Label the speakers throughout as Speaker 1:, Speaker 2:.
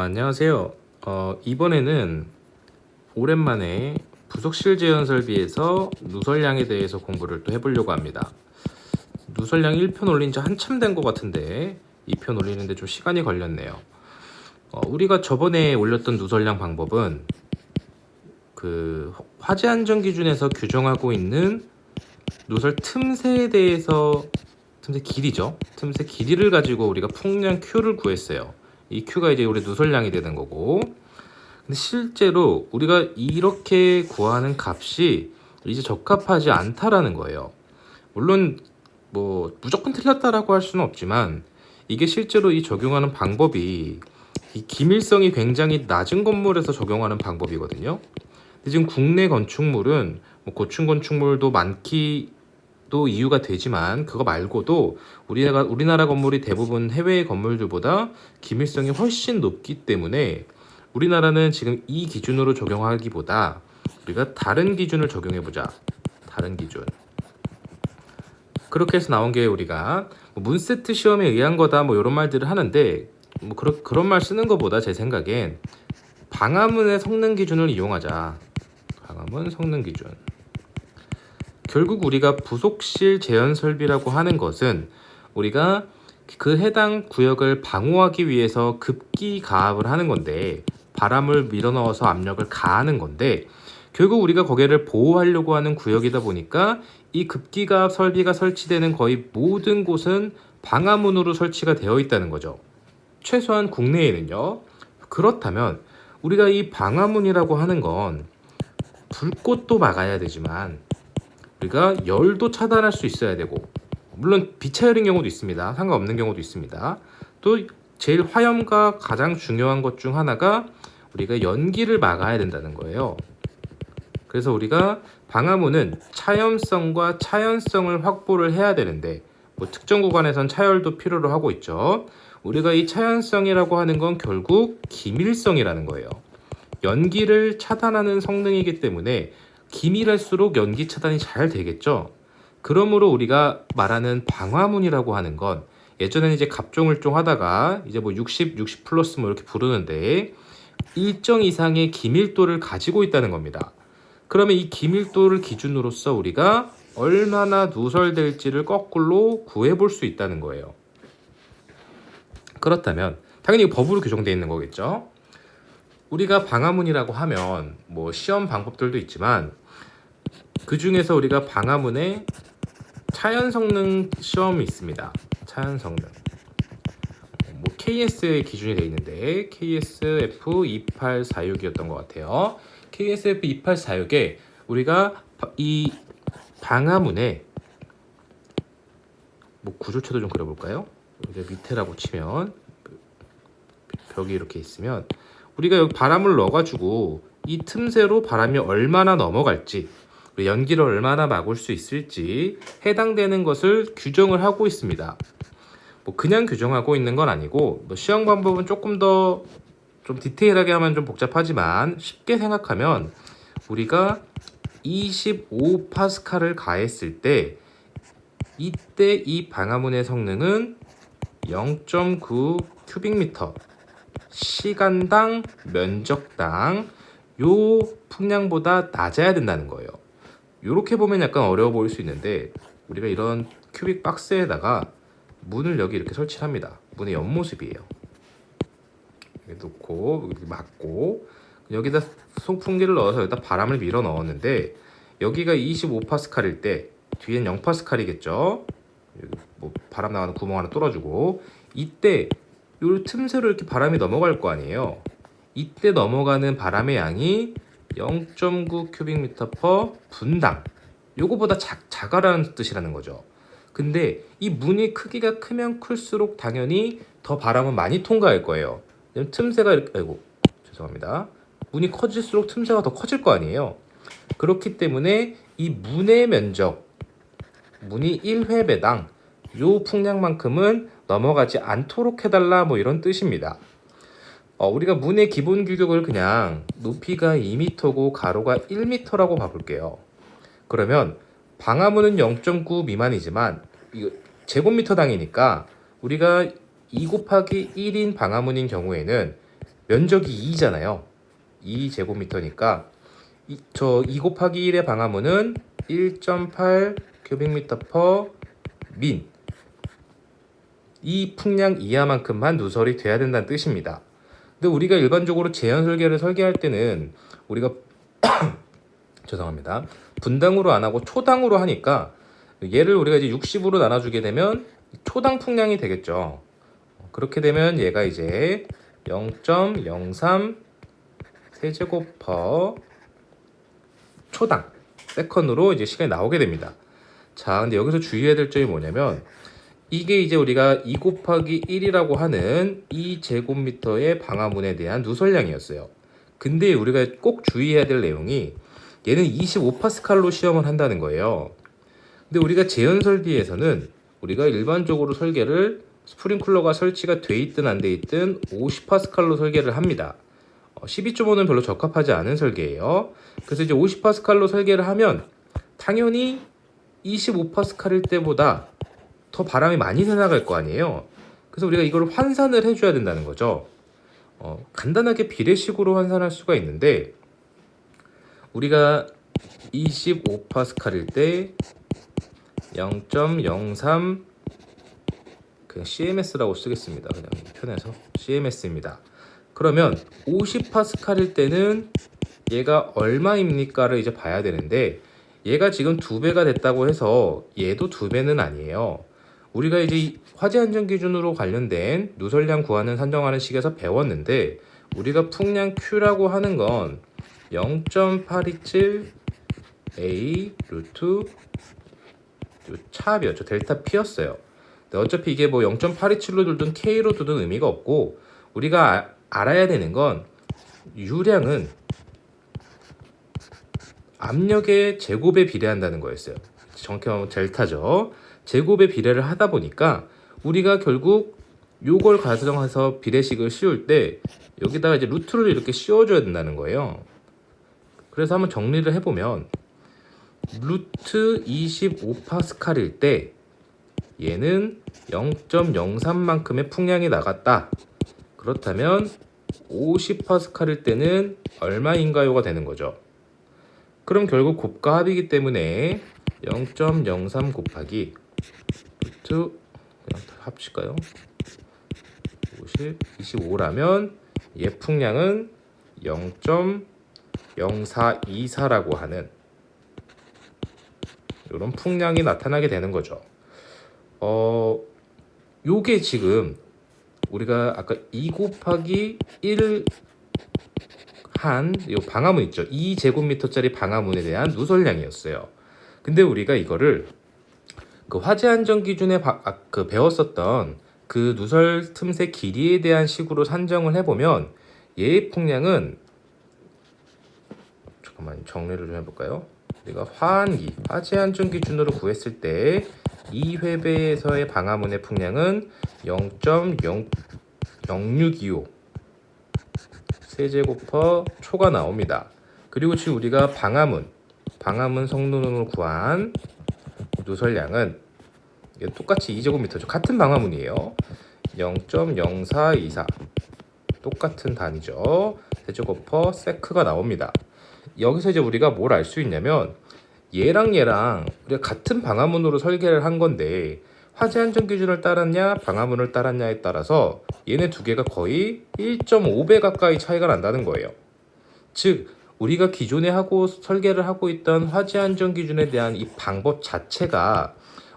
Speaker 1: 안녕하세요. 이번에는 오랜만에 부속실 제한 설비에서 누설량에 대해서 공부를 또 해보려고 합니다. 누설량 1편 올린 지 한참 된 것 같은데 2편 올리는데 좀 시간이 걸렸네요. 우리가 저번에 올렸던 누설량 방법은 그 화재 안전 기준에서 규정하고 있는 누설 틈새에 대해서 틈새 길이죠. 틈새 길이를 가지고 우리가 풍량 Q를 구했어요. 이 Q가 이제 우리 누설량이 되는 거고, 근데 실제로 우리가 이렇게 구하는 값이 이제 적합하지 않다라는 거예요. 물론 뭐 무조건 틀렸다라고 할 수는 없지만 이게 실제로 이 적용하는 방법이 이 기밀성이 굉장히 낮은 건물에서 적용하는 방법이거든요. 근데 지금 국내 건축물은 뭐 고층 건축물도 많기도 이유가 되지만 그거 말고도 우리나라 건물이 대부분 해외 건물들보다 기밀성이 훨씬 높기 때문에 우리나라는 지금 이 기준으로 적용하기보다 우리가 다른 기준을 적용해보자. 다른 기준. 그렇게 해서 나온 게 우리가 뭐 문세트 시험에 의한 거다 뭐 이런 말들을 하는데 뭐 그런 말 쓰는 것보다 제 생각엔 방화문의 성능 기준을 이용하자. 방화문 성능 기준. 결국 우리가 부속실 제한 설비라고 하는 것은 우리가 그 해당 구역을 방호하기 위해서 급기 가압을 하는 건데, 바람을 밀어넣어서 압력을 가하는 건데, 결국 우리가 거기를 보호하려고 하는 구역이다 보니까 이 급기가압 설비가 설치되는 거의 모든 곳은 방화문으로 설치가 되어 있다는 거죠. 최소한 국내에는요. 그렇다면 우리가 이 방화문이라고 하는 건 불꽃도 막아야 되지만 우리가 열도 차단할 수 있어야 되고, 물론 비차열인 경우도 있습니다. 상관없는 경우도 있습니다. 또 제일 화염과 가장 중요한 것 중 하나가 우리가 연기를 막아야 된다는 거예요. 그래서 우리가 방화문은 차염성과 차연성을 확보를 해야 되는데, 뭐 특정 구간에선 차열도 필요로 하고 있죠. 우리가 이 차연성이라고 하는 건 결국 기밀성이라는 거예요. 연기를 차단하는 성능이기 때문에 기밀할수록 연기 차단이 잘 되겠죠. 그러므로 우리가 말하는 방화문이라고 하는 건 예전에는 이제 갑종을종 하다가 이제 뭐 60 플러스 뭐 이렇게 부르는데 일정 이상의 기밀도를 가지고 있다는 겁니다. 그러면 이 기밀도를 기준으로서 우리가 얼마나 누설될지를 거꾸로 구해볼 수 있다는 거예요. 그렇다면 당연히 법으로 규정되어 있는 거겠죠. 우리가 방화문이라고 하면 뭐 시험 방법들도 있지만 그 중에서 우리가 방화문에 차연 성능 시험이 있습니다. 차연 성능. 뭐 KS의 기준이 되어 있는데 KSF2846이었던 것 같아요. KSF2846에 우리가 이 방화문에 뭐 구조체도 좀 그려볼까요? 여기 밑에라고 치면 벽이 이렇게 있으면 우리가 여기 바람을 넣어가지고 이 틈새로 바람이 얼마나 넘어갈지, 연기를 얼마나 막을 수 있을지 해당되는 것을 규정을 하고 있습니다. 뭐 그냥 규정하고 있는 건 아니고, 뭐 시험 방법은 조금 더 좀 디테일하게 하면 좀 복잡하지만 쉽게 생각하면 우리가 25파스칼을 가했을 때 이때 이 방화문의 성능은 0.9 큐빅미터 시간당 면적당 요 풍량보다 낮아야 된다는 거예요. 이렇게 보면 약간 어려워 보일 수 있는데 우리가 이런 큐빅 박스에다가 문을 여기 이렇게 설치합니다. 문의 옆모습이에요. 여기 놓고 여기 막고 여기다 송풍기를 넣어서 여기다 바람을 밀어 넣었는데 여기가 25파스칼일 때 뒤엔 0파스칼이겠죠. 뭐 바람 나가는 구멍 하나 뚫어주고 이때 요 틈새로 이렇게 바람이 넘어갈 거 아니에요. 이때 넘어가는 바람의 양이 0.9 큐빅미터 퍼 분당. 요거보다 작아라는 뜻이라는 거죠. 근데 이 문이 크기가 크면 클수록 당연히 더 바람은 많이 통과할 거예요. 틈새가 이렇게, 아이고 죄송합니다. 문이 커질수록 틈새가 더 커질 거 아니에요. 그렇기 때문에 이 문의 면적, 문이 1회배당 요 풍량만큼은 넘어가지 않도록 해달라 뭐 이런 뜻입니다. 우리가 문의 기본 규격을 그냥 높이가 2m고 가로가 1m라고 봐볼게요. 그러면 방화문은 0.9 미만이지만 이거 제곱미터당이니까 우리가 2 곱하기 1인 방화문인 경우에는 면적이 2잖아요. 2제곱미터니까 2 곱하기 1의 방화문은 1.8 큐빅미터 퍼 민. 이 풍량 이하만큼만 누설이 돼야 된다는 뜻입니다. 근데 우리가 일반적으로 제한 설계를 설계할 때는 우리가 죄송합니다. 분당으로 안 하고 초당으로 하니까 얘를 우리가 이제 60으로 나눠주게 되면 초당 풍량이 되겠죠. 그렇게 되면 얘가 이제 0.03 세제곱 퍼 초당 세컨으로 이제 시간이 나오게 됩니다. 자, 근데 여기서 주의해야 될 점이 뭐냐면 이게 이제 우리가 2 곱하기 1이라고 하는 2제곱미터의 방화문에 대한 누설량이었어요. 근데 우리가 꼭 주의해야 될 내용이 얘는 25파스칼로 시험을 한다는 거예요. 근데 우리가 재현 설비에서는 우리가 일반적으로 설계를 스프링클러가 설치가 돼 있든 안 돼 있든 50파스칼로 설계를 합니다. 12.5는 별로 적합하지 않은 설계예요. 그래서 이제 50파스칼로 설계를 하면 당연히 25파스칼일 때보다 더 바람이 많이 새나갈 거 아니에요. 그래서 우리가 이걸 환산을 해줘야 된다는 거죠. 간단하게 비례식으로 환산할 수가 있는데 우리가 25파스칼일 때 0.03 그냥 CMS라고 쓰겠습니다. 그냥 편해서 CMS입니다. 그러면 50파스칼일 때는 얘가 얼마입니까를 이제 봐야 되는데 얘가 지금 2배가 됐다고 해서 얘도 2배는 아니에요. 우리가 이제 화재 안전 기준으로 관련된 누설량 구하는 산정하는 식에서 배웠는데 우리가 풍량 Q라고 하는 건 0.827 A 루트 차압이었죠. 델타 P였어요. 근데 어차피 이게 뭐 0.827로 두든 K로 두든 의미가 없고 우리가 알아야 되는 건 유량은 압력의 제곱에 비례한다는 거였어요. 정확히 말하면 델타죠. 제곱에 비례를 하다 보니까 우리가 결국 요걸 가정해서 비례식을 씌울 때 여기다가 이제 루트를 이렇게 씌워줘야 된다는 거예요. 그래서 한번 정리를 해보면 루트 25파스칼일 때 얘는 0.03만큼의 풍량이 나갔다. 그렇다면 50파스칼일 때는 얼마인가요가 되는 거죠. 그럼 결국 곱과 합이기 때문에 0.03 곱하기 루트 그냥 합칠까요? 50, 25라면 얘 풍량은 0.0424라고 하는 이런 풍량이 나타나게 되는 거죠. 요게 지금 우리가 아까 2 곱하기 1 한 요 방화문 있죠. 2제곱미터짜리 방화문에 대한 누설량이었어요. 근데 우리가 이거를 그 화재 안전 기준에 그 배웠었던 그 누설 틈새 길이에 대한 식으로 산정을 해보면 얘의 풍량은 잠깐만 정리를 좀 해볼까요? 우리가 화안기 화재 안전 기준으로 구했을 때 2회배에서의 방화문의 풍량은 0.0625 세제곱 퍼 초가 나옵니다. 그리고 지금 우리가 방화문 성능으로 구한 누설량은 똑같이 2제곱미터죠. 같은 방화문이에요. 0.0424 똑같은 단위죠. 세제곱 퍼 세크가 나옵니다. 여기서 이제 우리가 뭘 알 수 있냐면 얘랑 우리가 같은 방화문으로 설계를 한 건데 화재 안전 기준을 따랐냐 방화문을 따랐냐에 따라서 얘네 두 개가 거의 1.5배 가까이 차이가 난다는 거예요. 즉 우리가 기존에 설계를 하고 있던 화재 안전 기준에 대한 이 방법 자체가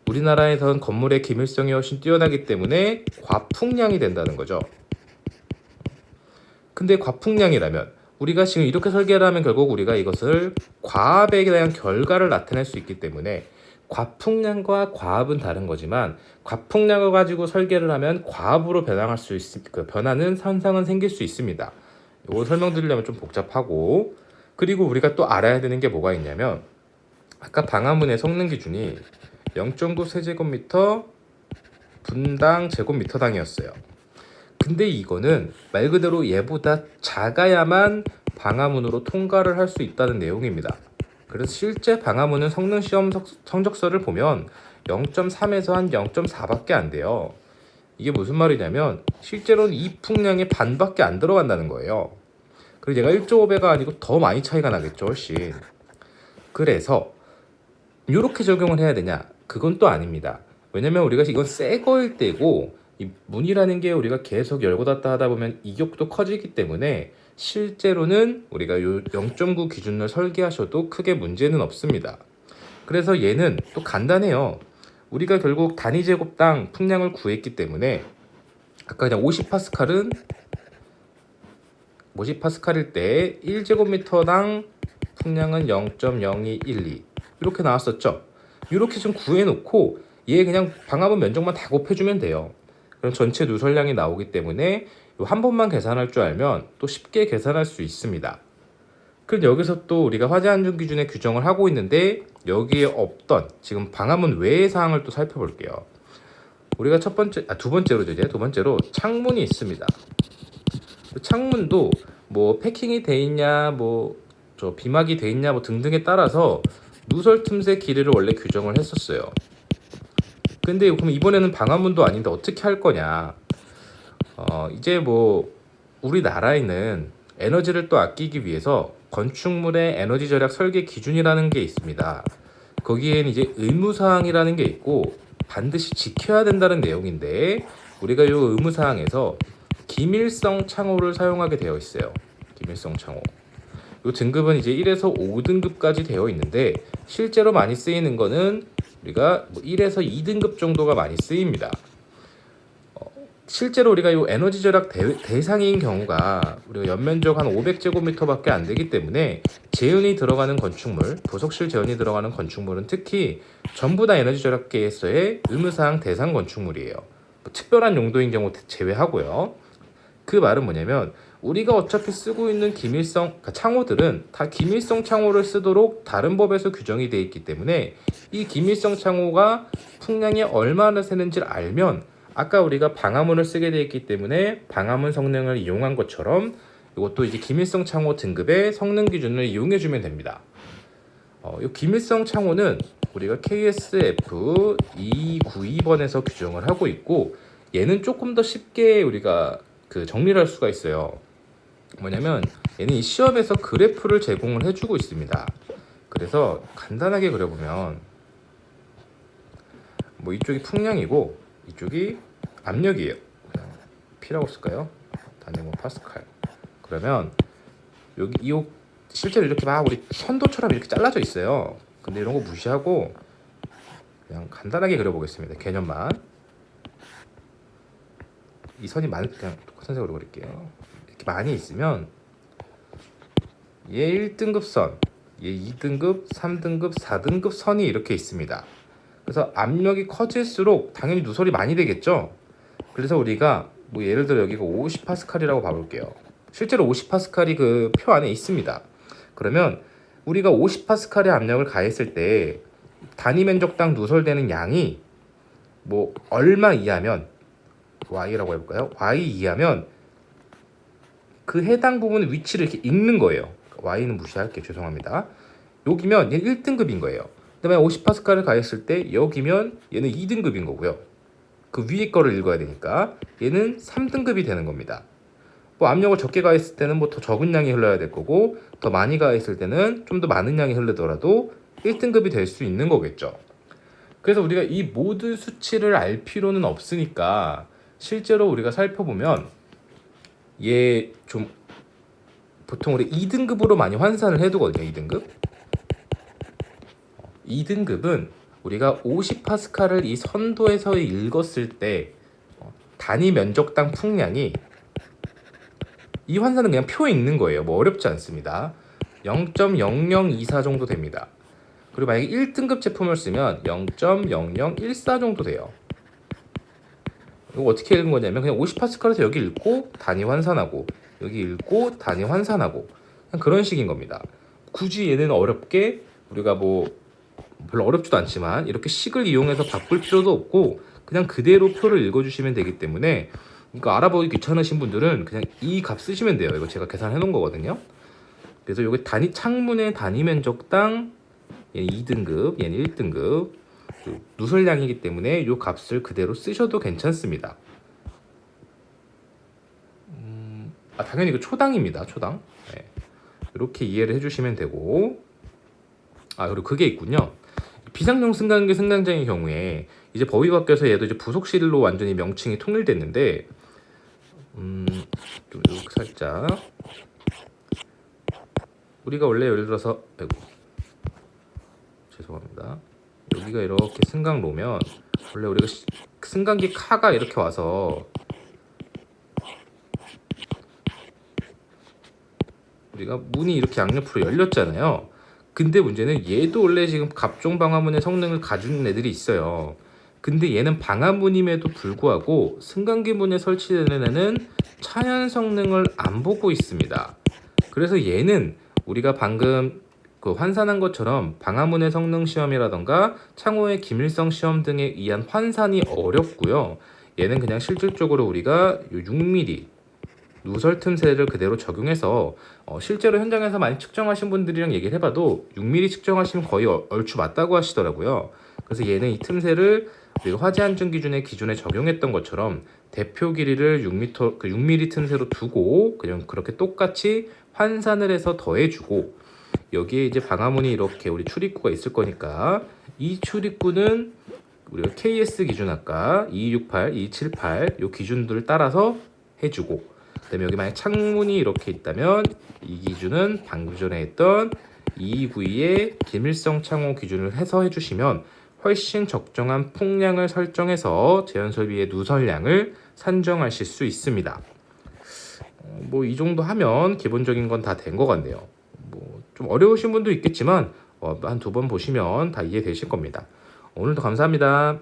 Speaker 1: 우리나라에선 건물의 기밀성이 훨씬 뛰어나기 때문에 과풍량이 된다는 거죠. 근데 과풍량이라면 우리가 지금 이렇게 설계를 하면 결국 우리가 이것을 과압에 대한 결과를 나타낼 수 있기 때문에 과풍량과 과압은 다른 거지만 과풍량을 가지고 설계를 하면 과압으로 변환할 수 그 변하는 현상은 생길 수 있습니다. 이걸 설명드리려면 좀 복잡하고 그리고 우리가 또 알아야 되는 게 뭐가 있냐면 아까 방화문의 성능 기준이 0.9 세제곱미터 분당 제곱미터당이었어요. 근데 이거는 말 그대로 얘보다 작아야만 방화문으로 통과를 할 수 있다는 내용입니다. 그래서 실제 방화문은 성능 시험 성적서를 보면 0.3에서 한 0.4밖에 안 돼요. 이게 무슨 말이냐면 실제로는 이 풍량의 반밖에 안 들어간다는 거예요. 그리고 얘가 1.5배가 아니고 더 많이 차이가 나겠죠, 훨씬. 그래서 이렇게 적용을 해야 되냐? 그건 또 아닙니다. 왜냐면 우리가 이건 새 거일 때고 이 문이라는 게 우리가 계속 열고 닫다 하다 보면 이격도 커지기 때문에 실제로는 우리가 요 0.9 기준을 설계하셔도 크게 문제는 없습니다. 그래서 얘는 또 간단해요. 우리가 결국 단위 제곱당 풍량을 구했기 때문에 아까 그냥 50파스칼은 50파스칼일 때 1제곱미터당 풍량은 0.0212 이렇게 나왔었죠. 이렇게 좀 구해놓고 얘 그냥 방화문 면적만 다 곱해주면 돼요. 그럼 전체 누설량이 나오기 때문에 한 번만 계산할 줄 알면 또 쉽게 계산할 수 있습니다. 그럼 여기서 또 우리가 화재 안전 기준의 규정을 하고 있는데 여기에 없던 지금 방화문 외의 사항을 또 살펴볼게요. 우리가 두 번째로 창문이 있습니다. 창문도 뭐 패킹이 돼 있냐, 뭐 저 비막이 돼 있냐, 뭐 등등에 따라서 누설 틈새 길이를 원래 규정을 했었어요. 근데 그럼 이번에는 방화문도 아닌데 어떻게 할 거냐? 이제 뭐 우리나라에는 에너지를 또 아끼기 위해서 건축물의 에너지 절약 설계 기준이라는 게 있습니다. 거기에는 이제 의무사항이라는 게 있고 반드시 지켜야 된다는 내용인데 우리가 이 의무사항에서 기밀성 창호를 사용하게 되어 있어요. 기밀성 창호. 이 등급은 이제 1에서 5등급까지 되어 있는데 실제로 많이 쓰이는 거는 우리가 1에서 2등급 정도가 많이 쓰입니다. 실제로 우리가 이 에너지 절약 대상인 경우가 우리가 연면적 한 500제곱미터밖에 안 되기 때문에 재은이 들어가는 건축물, 부속실 재은이 들어가는 건축물은 특히 전부 다 에너지 절약계에서의 의무사항 대상 건축물이에요. 특별한 용도인 경우 제외하고요. 그 말은 뭐냐면 우리가 어차피 쓰고 있는 그러니까 창호들은 다 기밀성 창호를 쓰도록 다른 법에서 규정이 되어 있기 때문에 이 기밀성 창호가 풍량이 얼마나 새는지를 알면 아까 우리가 방화문을 쓰게 되어 있기 때문에 방화문 성능을 이용한 것처럼 이것도 이제 기밀성 창호 등급의 성능 기준을 이용해 주면 됩니다. 이 기밀성 창호는 우리가 KSF 292번에서 규정을 하고 있고 얘는 조금 더 쉽게 우리가 정리를 할 수가 있어요. 뭐냐면 얘는 이 시험에서 그래프를 제공을 해주고 있습니다. 그래서 간단하게 그려보면 뭐 이쪽이 풍량이고 이쪽이 압력이에요. P라고 쓸까요? 단위 뭐 파스칼. 그러면 여기 실제로 이렇게 막 우리 선도처럼 이렇게 잘라져 있어요. 근데 이런 거 무시하고 그냥 간단하게 그려보겠습니다. 개념만. 이 선이 그냥 똑같은 색으로 그릴게요. 이렇게 많이 있으면 얘 1등급 선, 얘 2등급, 3등급, 4등급 선이 이렇게 있습니다. 그래서 압력이 커질수록 당연히 누설이 많이 되겠죠. 그래서 우리가 뭐 예를 들어 여기가 50파스칼이라고 봐볼게요. 실제로 50파스칼이 그 표 안에 있습니다. 그러면 우리가 50파스칼의 압력을 가했을 때 단위 면적당 누설되는 양이 뭐 얼마 이하면 Y라고 해볼까요? Y 이하면 그 해당 부분의 위치를 이렇게 읽는 거예요. Y는 무시할게요. 죄송합니다. 여기면 얘는 1등급인 거예요. 그다음에 50파스칼을 가했을 때 여기면 얘는 2등급인 거고요. 그 위에 거를 읽어야 되니까 얘는 3등급이 되는 겁니다. 뭐 압력을 적게 가했을 때는 뭐 더 적은 양이 흘러야 될 거고 더 많이 가했을 때는 좀 더 많은 양이 흐르더라도 1등급이 될 수 있는 거겠죠. 그래서 우리가 이 모든 수치를 알 필요는 없으니까 실제로 우리가 살펴보면 얘 좀 보통 우리 2등급으로 많이 환산을 해두거든요. 2등급은 우리가 50파스칼을 이 선도에서 읽었을 때 단위 면적당 풍량이 이 환산은 그냥 표에 읽는 거예요. 뭐 어렵지 않습니다. 0.0024 정도 됩니다. 그리고 만약에 1등급 제품을 쓰면 0.0014 정도 돼요. 이거 어떻게 읽은 거냐면 그냥 50파스칼에서 여기 읽고 단위 환산하고 여기 읽고 단위 환산하고 그냥 그런 식인 겁니다. 굳이 얘는 어렵게 우리가 뭐 별로 어렵지도 않지만 이렇게 식을 이용해서 바꿀 필요도 없고 그냥 그대로 표를 읽어주시면 되기 때문에 이거 알아보기 귀찮으신 분들은 그냥 이 값 쓰시면 돼요. 이거 제가 계산해 놓은 거거든요. 그래서 여기 창문의 단위 면적당 얘는 2등급, 얘는 1등급 누설량이기 때문에 이 값을 그대로 쓰셔도 괜찮습니다. 당연히 그 초당입니다. 초당. 네. 이렇게 이해를 해주시면 되고, 그리고 그게 있군요. 비상용 승강기 승강장의 경우에 이제 법이 바뀌어서 얘도 이제 부속실로 완전히 명칭이 통일됐는데, 좀 이렇게 살짝 우리가 원래 예를 들어서 죄송합니다. 여기가 이렇게 승강로면 원래 우리가 승강기 카가 이렇게 와서 우리가 문이 이렇게 양옆으로 열렸잖아요. 근데 문제는 얘도 원래 지금 갑종 방화문의 성능을 가진 애들이 있어요. 근데 얘는 방화문임에도 불구하고 승강기 문에 설치되는 애는 차연 성능을 안 보고 있습니다. 그래서 얘는 우리가 방금 그 환산한 것처럼 방화문의 성능 시험이라던가 창호의 기밀성 시험 등에 의한 환산이 어렵고요. 얘는 그냥 실질적으로 우리가 6mm 누설 틈새를 그대로 적용해서 실제로 현장에서 많이 측정하신 분들이랑 얘기를 해봐도 6mm 측정하시면 거의 얼추 맞다고 하시더라고요. 그래서 얘는 이 틈새를 우리가 화재 안전 기준의 기준에 적용했던 것처럼 대표 길이를 6mm 틈새로 두고 그냥 그렇게 똑같이 환산을 해서 더해주고, 여기에 이제 방화문이 이렇게 우리 출입구가 있을 거니까 이 출입구는 우리가 KS 기준 아까 2268, 278 요 기준들을 따라서 해주고, 그다음에 여기 만약 창문이 이렇게 있다면 이 기준은 방금 전에 했던 292의 기밀성 창호 기준을 해서 해주시면 훨씬 적정한 풍량을 설정해서 제연설비의 누설량을 산정하실 수 있습니다. 뭐 이 정도 하면 기본적인 건 다 된 것 같네요. 뭐 좀 어려우신 분도 있겠지만 한 2번 보시면 다 이해되실 겁니다. 오늘도 감사합니다.